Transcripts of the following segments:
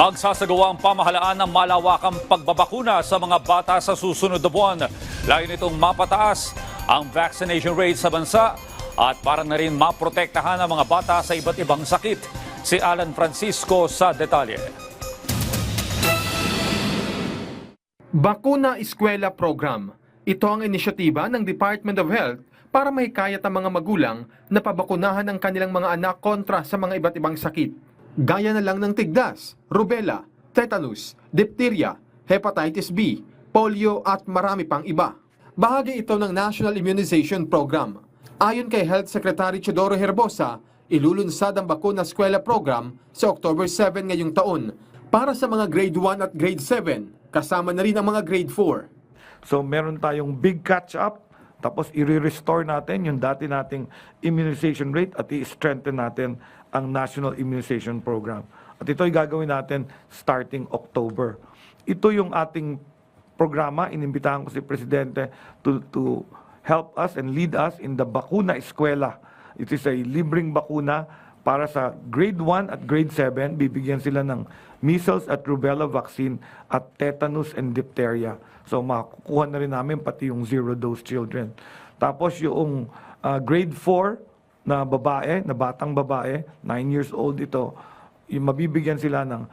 Magsasagawa ang pamahalaan ng malawakang pagbabakuna sa mga bata sa susunod na buwan. Layo nitong mapataas ang vaccination rate sa bansa at para na rin maprotektahan ang mga bata sa iba't ibang sakit. Si Alan Francisco sa detalye. Bakuna Eskwela Program. Ito ang inisyatiba ng Department of Health para mahikayat ang mga magulang na pabakunahan ang kanilang mga anak kontra sa mga iba't ibang sakit. Gaya na lang ng tigdas, rubella, tetanus, diphtheria, hepatitis B, polio at marami pang iba. Bahagi ito ng National Immunization Program. Ayon kay Health Secretary Teodoro Herbosa, ilulunsad ang Bakuna Eskwela Program sa October 7 ngayong taon para sa mga grade 1 at grade 7, kasama na rin ang mga grade 4. So meron tayong big catch-up, tapos i-restore natin yung dati nating immunization rate at i-strengthen natin ang National Immunization Program. At ito ay gagawin natin starting October. Ito yung ating programa, inimbitahan ko si Presidente to help us and lead us in the Bakuna Eskwela. It is a libreng bakuna para sa grade 1 at grade 7, bibigyan sila ng measles at rubella vaccine at tetanus and diphtheria. So makukuha na rin namin pati yung zero-dose children. Tapos yung grade 4 na babae, na batang babae, 9 years old ito, yung mabibigyan sila ng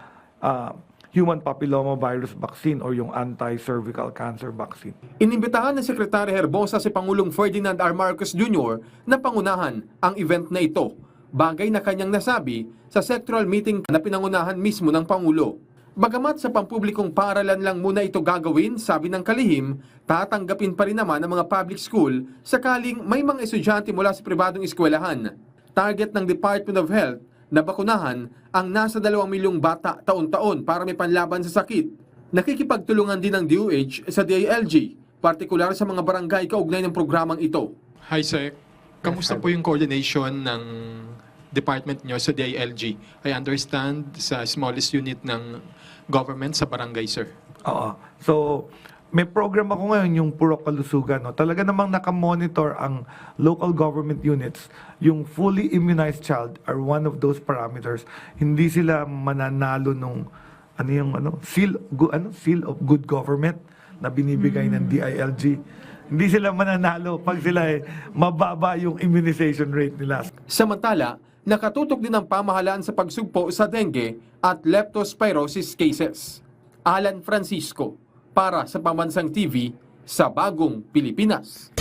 human papilloma virus vaccine or yung anti-cervical cancer vaccine. Inimbitahan ng Sekretary Herbosa si Pangulong Ferdinand R. Marcos Jr. na pangunahan ang event na ito. Bagay na kanyang nasabi sa sectoral meeting na pinangunahan mismo ng Pangulo. Bagamat sa pampublikong paaralan lang muna ito gagawin, sabi ng kalihim, tatanggapin pa rin naman ang mga public school sakaling may mga estudyante mula sa pribadong eskwelahan. Target ng Department of Health na bakunahan ang nasa 2 milyong bata taon-taon para may panlaban sa sakit. Nakikipagtulungan din ng DOH sa DILG, partikular sa mga barangay kaugnay ng programang ito. Hi, Sec. Kamusta po yung coordination ng department nyo sa DILG? I understand sa smallest unit ng government sa barangay, sir. Oo. So, may program ako ngayon, yung Purok Kalusugan. No? Talaga namang nakamonitor ang local government units. Yung fully immunized child are one of those parameters. Hindi sila mananalo nung seal of good government na binibigay ng DILG. Hindi sila mananalo pag sila mababa yung immunization rate nila. Samantala, nakatutok din ang pamahalaan sa pagsugpo sa dengue at leptospirosis cases. Alan Francisco, para sa Pambansang TV sa Bagong Pilipinas.